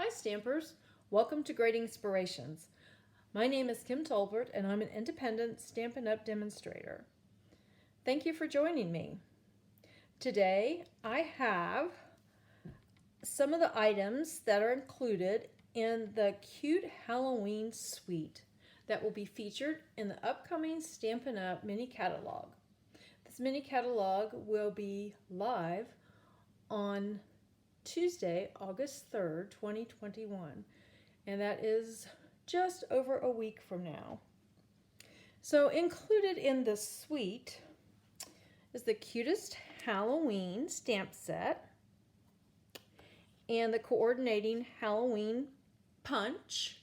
Hi Stampers, welcome to Great Inspirations. My name is Kim Tolbert and I'm an independent Stampin' Up! Demonstrator. Thank you for joining me. Today I have some of the items that are included in the cute Halloween suite that will be featured in the upcoming Stampin' Up! Mini catalog. This mini catalog will be live on Tuesday, August 3rd, 2021, and that is just over a week from now. So included in the suite is the cutest Halloween stamp set and the coordinating Halloween punch,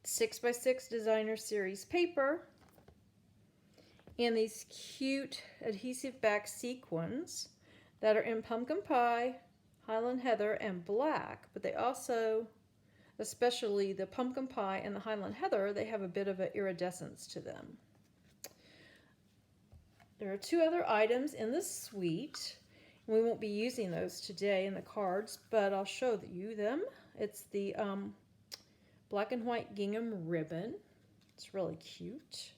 6x6 designer series paper, and these cute adhesive back sequins that are in pumpkin pie, Highland heather, and black, but they also, especially the pumpkin pie and the Highland heather, they have a bit of an iridescence to them. There are two other items in the suite. We won't be using those today in the cards, but I'll show you them. It's the black and white gingham ribbon. It's really cute.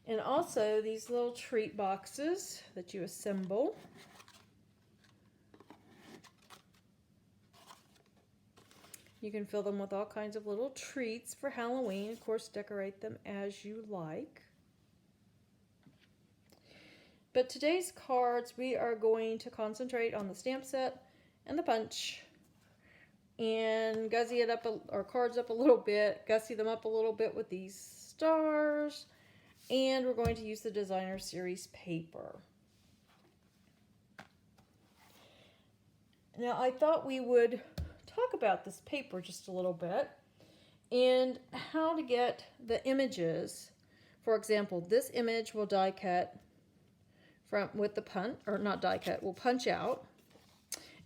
And also these little treat boxes that you assemble. You can fill them with all kinds of little treats for Halloween. Of course, decorate them as you like. But today's cards, we are going to concentrate on the stamp set and the punch and gussy it up, our cards up a little bit, gussy them up a little bit with these stars. And we're going to use the designer series paper. Now, I thought we would talk about this paper just a little bit and how to get the images. For example, this image will die cut with the punch, or not die cut, will punch out,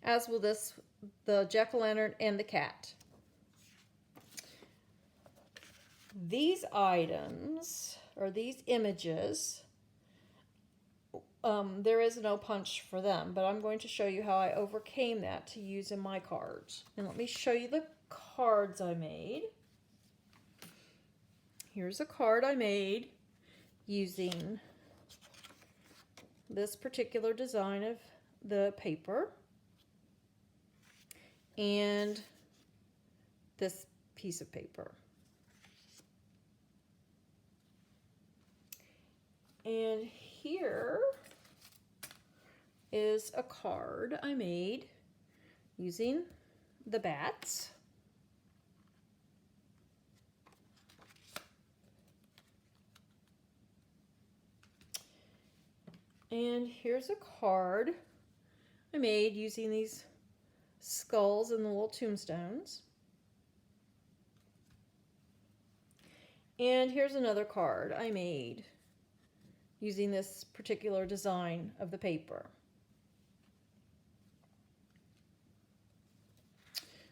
as will this, the jack-o'-lantern and the cat. These items, or these images, there is no punch for them, but I'm going to show you how I overcame that to use in my cards. And let me show you the cards I made. Here's a card I made using this particular design of the paper and this piece of paper. And here is a card I made using the bats. And here's a card I made using these skulls and the little tombstones. And here's another card I made using this particular design of the paper.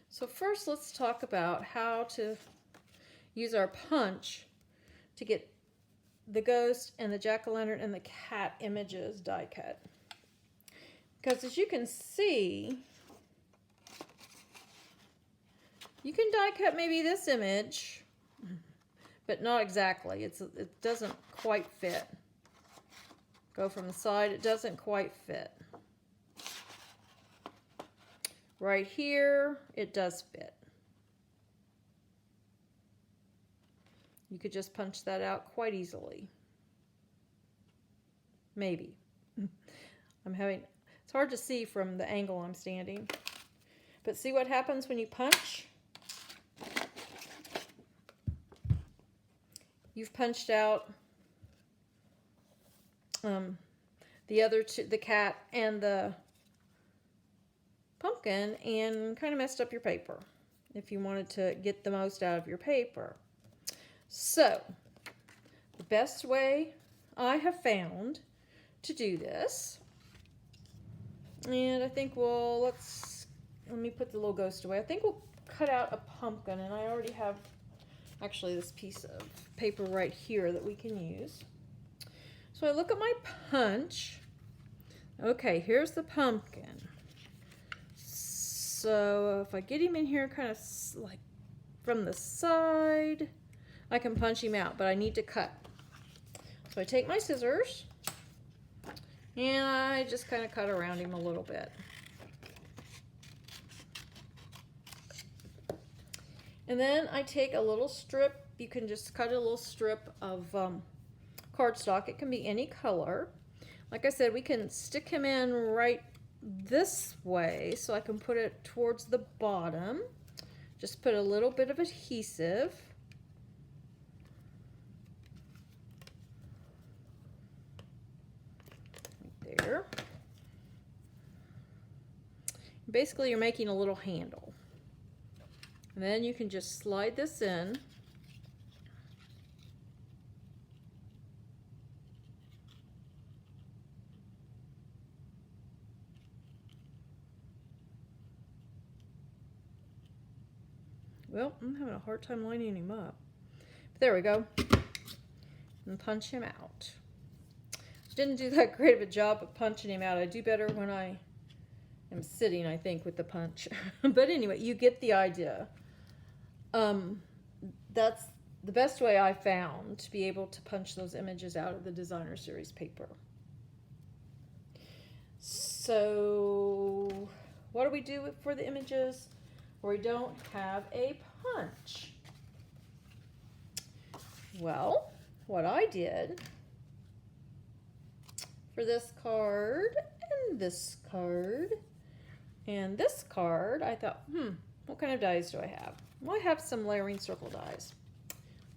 So first, let's talk about how to use our punch to get the ghost and the jack-o'-lantern and the cat images die cut. Because as you can see, you can die cut maybe this image, but not exactly. It doesn't quite fit. Go from the side, it doesn't quite fit. Right here, it does fit. You could just punch that out quite easily. Maybe. It's hard to see from the angle I'm standing. But see what happens when you punch? You've punched out the other two, the cat and the pumpkin, and kind of messed up your paper if you wanted to get the most out of your paper. So, the best way I have found to do this, and I think let me put the little ghost away. I think we'll cut out a pumpkin, and I already have actually this piece of paper right here that we can use. So I look at my punch. Okay, here's the pumpkin. So if I get him in here kind of like from the side, I can punch him out, but I need to cut. So I take my scissors and I just kind of cut around him a little bit. And then I take a little strip. You can just cut a little strip of cardstock. It can be any color. Like I said, we can stick him in right this way so I can put it towards the bottom. Just put a little bit of adhesive. Right there. Basically, you're making a little handle. And then you can just slide this in. Well, I'm having a hard time lining him up. But there we go. And punch him out. Didn't do that great of a job of punching him out. I do better when I am sitting, I think, with the punch. But anyway, you get the idea. That's the best way I found to be able to punch those images out of the designer series paper. So what do we do for the images where we don't have a punch? Well, what I did for this card and this card and this card, I thought, what kind of dies do I have? Well, I have some layering circle dies.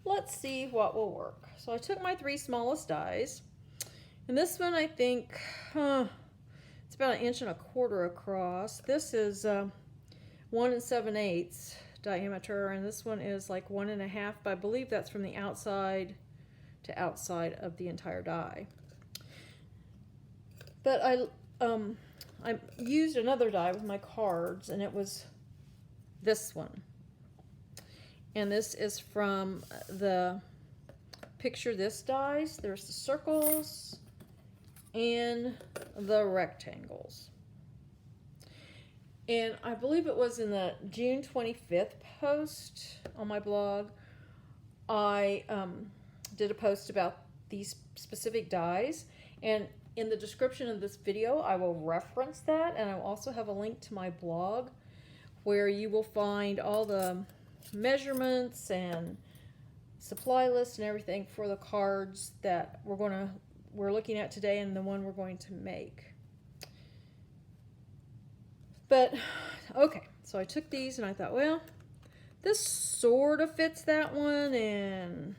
Let's see what will work. So I took my 3 smallest dies, and this one I think it's about 1.25 inches across. This is 1 7/8 diameter, and this one is like 1.5, but I believe that's from the outside to outside of the entire die. But I used another die with my cards, and it was this one. And this is from the Picture This dies. There's the circles and the rectangles. And I believe it was in the June 25th post on my blog. I did a post about these specific dies. And in the description of this video, I will reference that. And I will also have a link to my blog where you will find all the measurements and supply list and everything for the cards that we're looking at today and the one we're going to make. But okay, so I took these and I thought, well, this sort of fits that one, and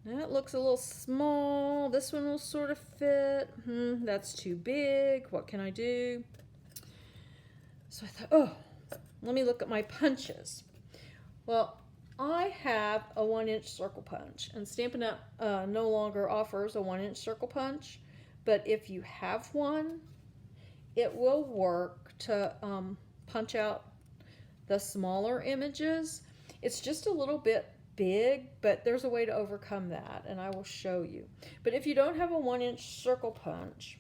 that looks a little small. This one will sort of fit. That's too big. What can I do? So I thought, oh, let me look at my punches. Well, I have a 1-inch circle punch, and Stampin' Up! No longer offers a 1-inch circle punch, but if you have one, it will work to punch out the smaller images. It's just a little bit big, but there's a way to overcome that, and I will show you. But if you don't have a 1-inch circle punch,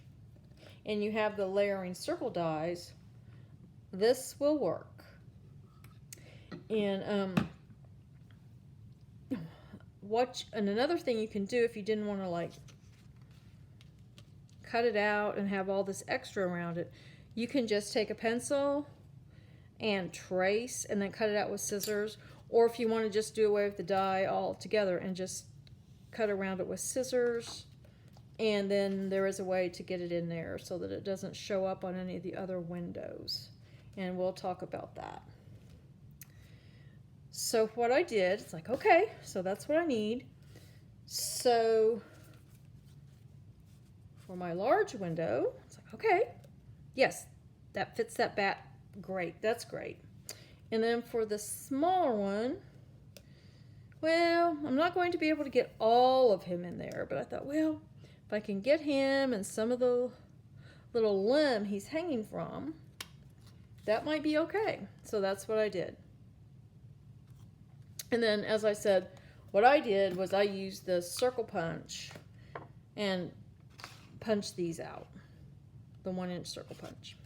and you have the layering circle dies, this will work. And and another thing you can do if you didn't want to like cut it out and have all this extra around it, you can just take a pencil and trace and then cut it out with scissors. Or if you want to just do away with the die altogether and just cut around it with scissors, and then there is a way to get it in there so that it doesn't show up on any of the other windows. And we'll talk about that. So what I did, it's like, okay, so that's what I need. So for my large window, it's like, okay, yes, that fits that bat great. That's great. And then for the smaller one, well, I'm not going to be able to get all of him in there, but I thought, well, if I can get him and some of the little limb he's hanging from, that might be okay. So that's what I did. And then, as I said, what I did was I used the circle punch and punched these out, the 1-inch circle punch.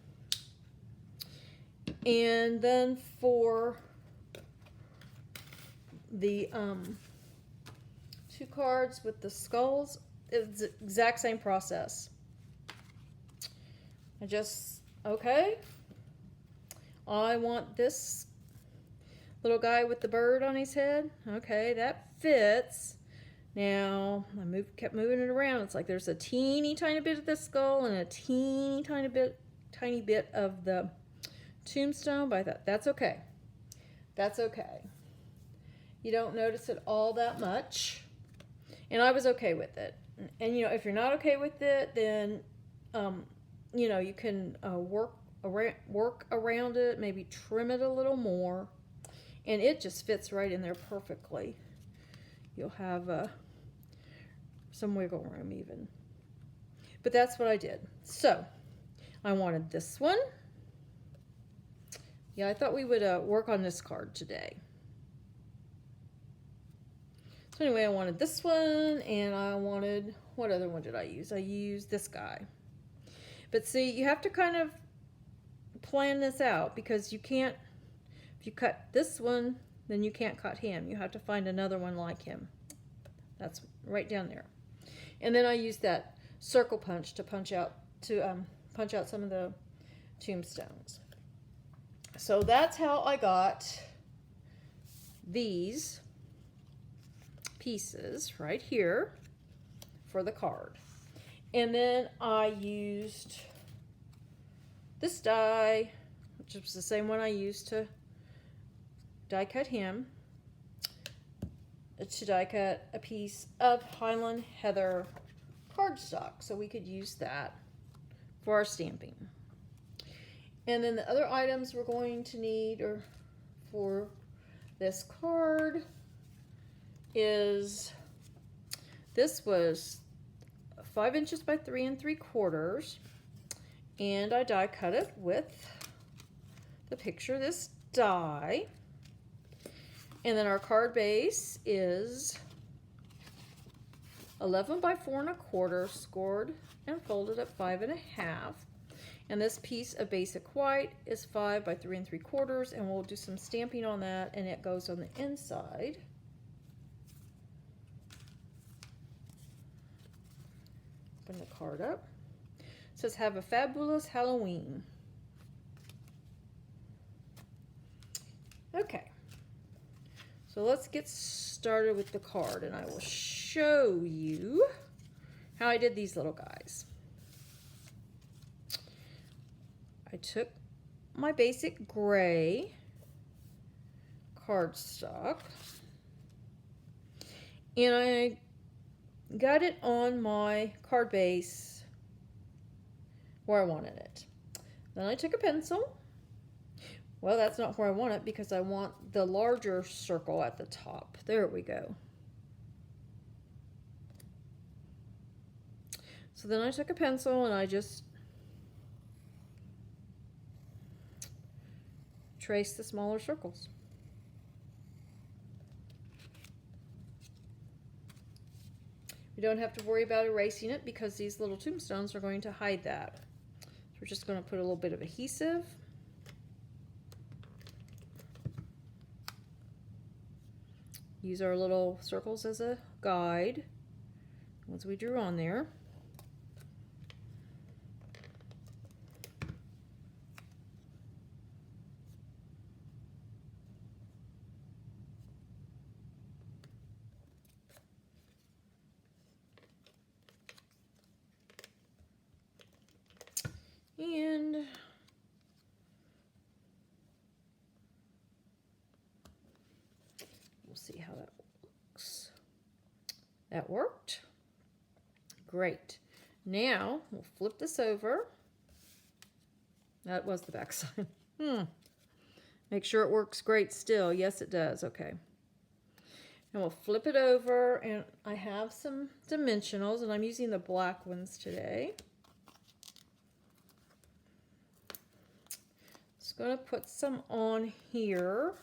And then for the 2 cards with the skulls, it's the exact same process. Okay, I want this little guy with the bird on his head. Okay, that fits. Now, kept moving it around. It's like there's a teeny tiny bit of the skull and a teeny tiny bit of the tombstone, but I thought, that's okay. That's okay. You don't notice it all that much. And I was okay with it. And, if you're not okay with it, then, you can work around it, maybe trim it a little more. And it just fits right in there perfectly. You'll have some wiggle room even. But that's what I did. So, I wanted this one. Yeah, I thought we would work on this card today. So anyway, I wanted this one, and I wanted, what other one did I use? I used this guy. But see, you have to kind of plan this out, because you can't, if you cut this one, then you can't cut him. You have to find another one like him. That's right down there. And then I used that circle punch to punch out some of the tombstones. So that's how I got these pieces right here for the card. And then I used this die, which was the same one I used to die cut him, to die cut a piece of Highland Heather cardstock, so we could use that for our stamping. And then the other items we're going to need for this card is, this was 5 inches by 3 3/4, and I die cut it with the picture of this die. And then our card base is 11 by 4 1/4, scored and folded at 5 1/2. And this piece of basic white is 5 by 3 3/4, and we'll do some stamping on that, and it goes on the inside. Open the card up. It says, "Have a fabulous Halloween." Okay. So let's get started with the card, and I will show you how I did these little guys. I took my basic gray cardstock, and I got it on my card base where I wanted it. Then I took a pencil. Well, that's not where I want it, because I want the larger circle at the top. There we go. So then I took a pencil and I just traced the smaller circles. We don't have to worry about erasing it, because these little tombstones are going to hide that. So we're just going to put a little bit of adhesive. Use our little circles as a guide, once we drew on there. And we'll see how that looks. That worked. Great. Now we'll flip this over. That was the back side. Make sure it works great still. Yes, it does. Okay. And we'll flip it over, and I have some dimensionals, and I'm using the black ones today. Just going to put some on here.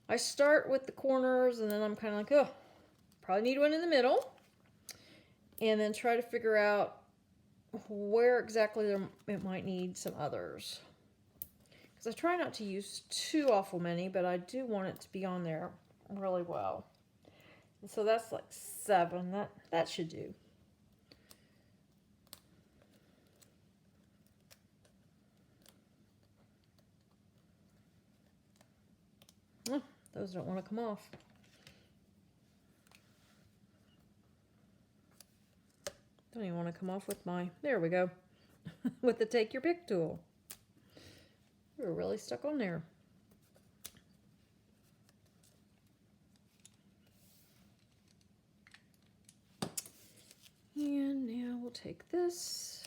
I start with the corners, and then I'm kind of like, oh, probably need one in the middle. And then try to figure out where exactly it might need some others. because I try not to use too awful many, but I do want it to be on there really well. And so that's like 7. That should do. Oh, those don't want to come off. Don't even want to come off with my, there we go, with the take your pick tool. We were really stuck on there. And now we'll take this.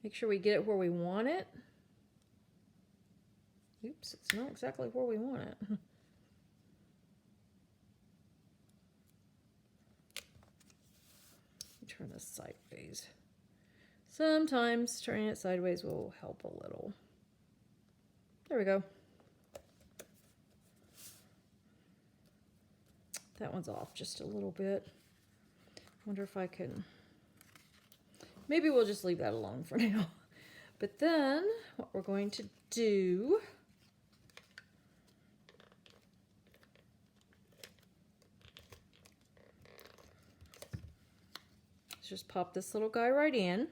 Make sure we get it where we want it. Oops, it's not exactly where we want it. Turn this sideways. Sometimes turning it sideways will help a little. There we go. That one's off just a little bit. Wonder if I can, maybe we'll just leave that alone for now. But then what we're going to do is just pop this little guy right in.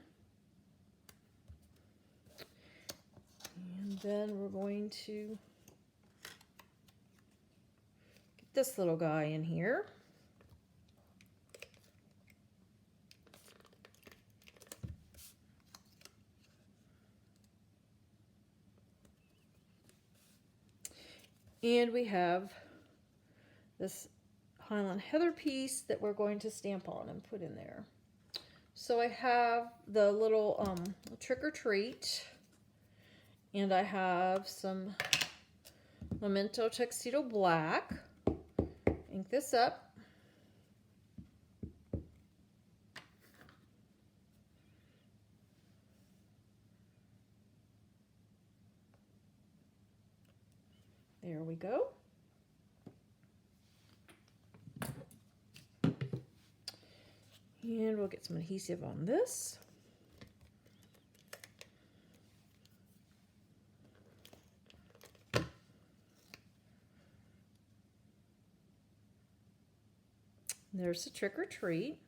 And then we're going to get this little guy in here. And we have this Highland Heather piece that we're going to stamp on and put in there. So I have the little trick or treat, and I have some Memento Tuxedo Black. Ink this up. There we go. And we'll get some adhesive on this. There's the trick or treat.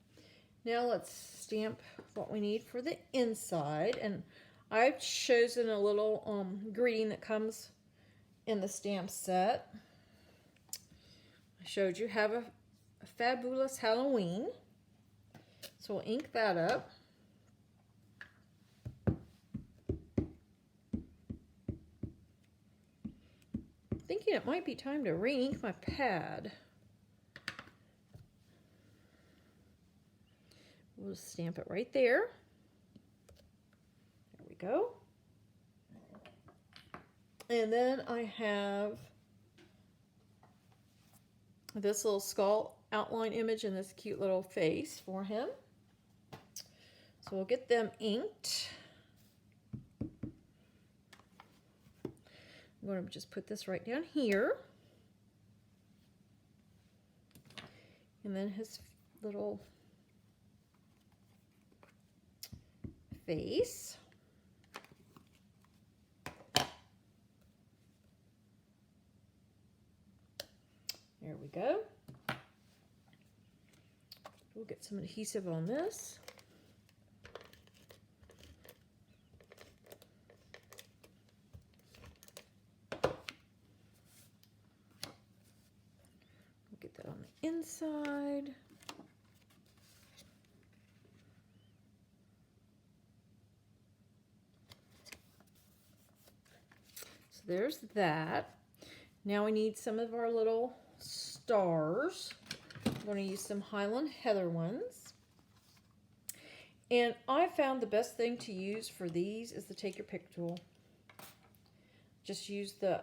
Now let's stamp what we need for the inside. And I've chosen a little greeting that comes in the stamp set. I showed you have a Faboolous Halloween. So we'll ink that up. Thinking it might be time to re-ink my pad. We'll just stamp it right there. There we go. And then I have this little skull outline image and this cute little face for him. So we'll get them inked. I'm going to just put this right down here. And then his little face. There we go. We'll get some adhesive on this. We'll get that on the inside. So there's that. Now we need some of our little stars. I'm going to use some Highland Heather ones. And I found the best thing to use for these is the take your pick tool. Just use the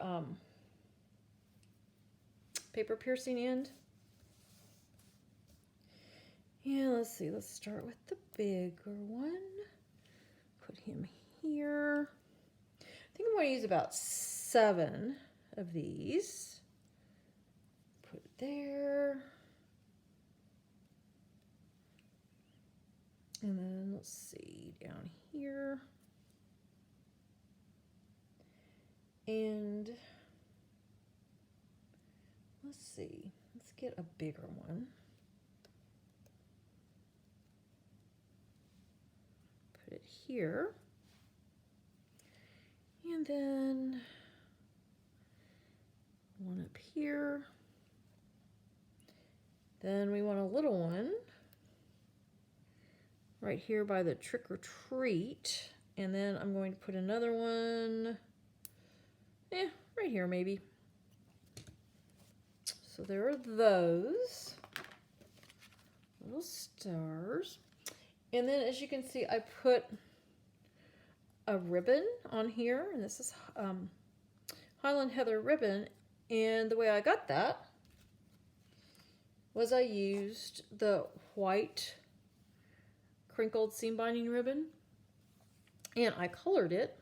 paper piercing end. Yeah, let's see. Let's start with the bigger one. Put him here. I think I'm going to use about 7 of these. Put it there. And then let's see, down here. And let's see, let's get a bigger one. Put it here. And then one up here. Then we want a little one right here by the trick or treat. And then I'm going to put another one, right here maybe. So there are those little stars. And then as you can see, I put a ribbon on here, and this is Highland Heather ribbon. And the way I got that was I used the white crinkled seam binding ribbon, and I colored it,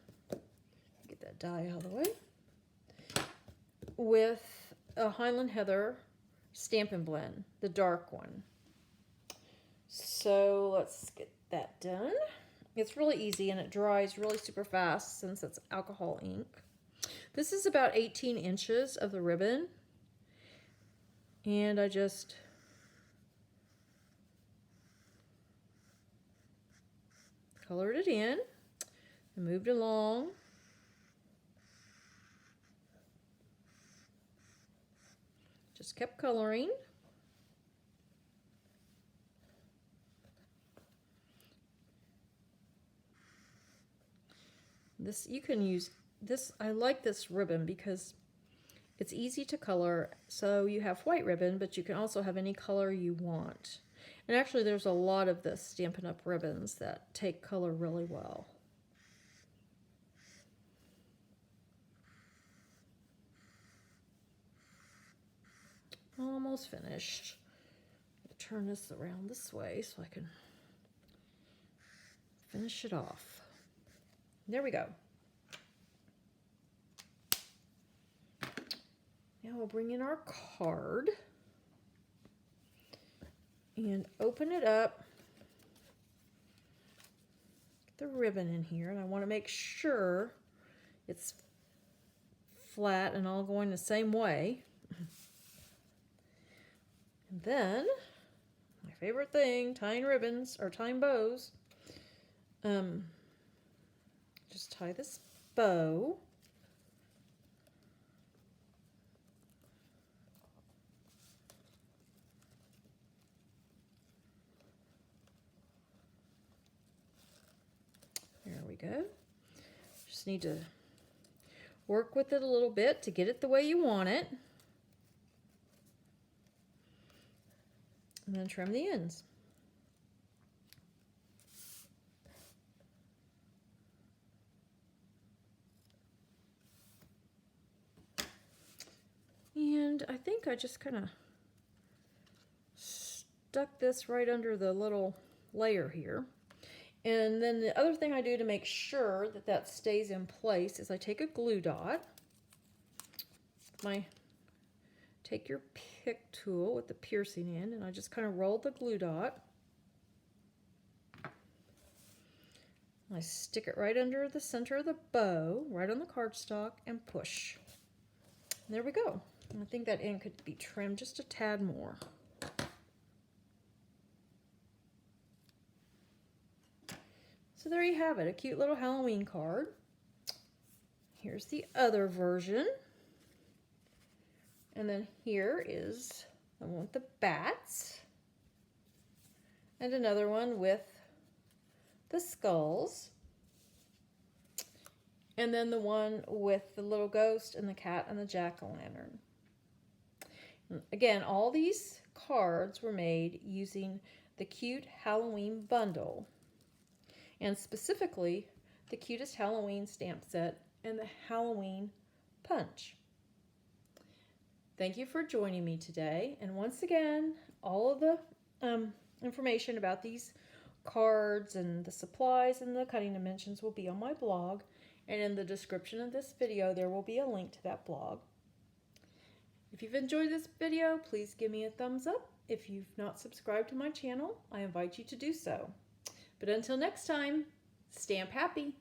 get that dye out of the way, with a Highland Heather Stampin' Blend, the dark one. So let's get that done. It's really easy and it dries really super fast since it's alcohol ink. This is about 18 inches of the ribbon, and I just colored it in and moved along. Just kept coloring. This, you can use this. I like this ribbon because it's easy to color. So you have white ribbon, but you can also have any color you want. And actually there's a lot of the Stampin' Up! Ribbons that take color really well. Almost finished. I'll turn this around this way so I can finish it off. There we go. Now we'll bring in our card and open it up. Get the ribbon in here, and I want to make sure it's flat and all going the same way. And then, my favorite thing, tying ribbons or tying bows. Just tie this bow. There we go. Just need to work with it a little bit to get it the way you want it. And then trim the ends. And I think I just kind of stuck this right under the little layer here. And then the other thing I do to make sure that that stays in place is I take a glue dot. Take your pick tool with the piercing end, and I just kind of roll the glue dot. I stick it right under the center of the bow, right on the cardstock, and push. And there we go. And I think that end could be trimmed just a tad more. So there you have it, a cute little Halloween card. Here's the other version. And then here is the one with the bats. And another one with the skulls. And then the one with the little ghost and the cat and the jack-o'-lantern. Again, all these cards were made using the Cute Halloween Bundle. And specifically, the Cutest Halloween stamp set and the Halloween Punch. Thank you for joining me today. And once again, all of the information about these cards and the supplies and the cutting dimensions will be on my blog. And in the description of this video, there will be a link to that blog. If you've enjoyed this video, please give me a thumbs up. If you've not subscribed to my channel, I invite you to do so. But until next time, stamp happy!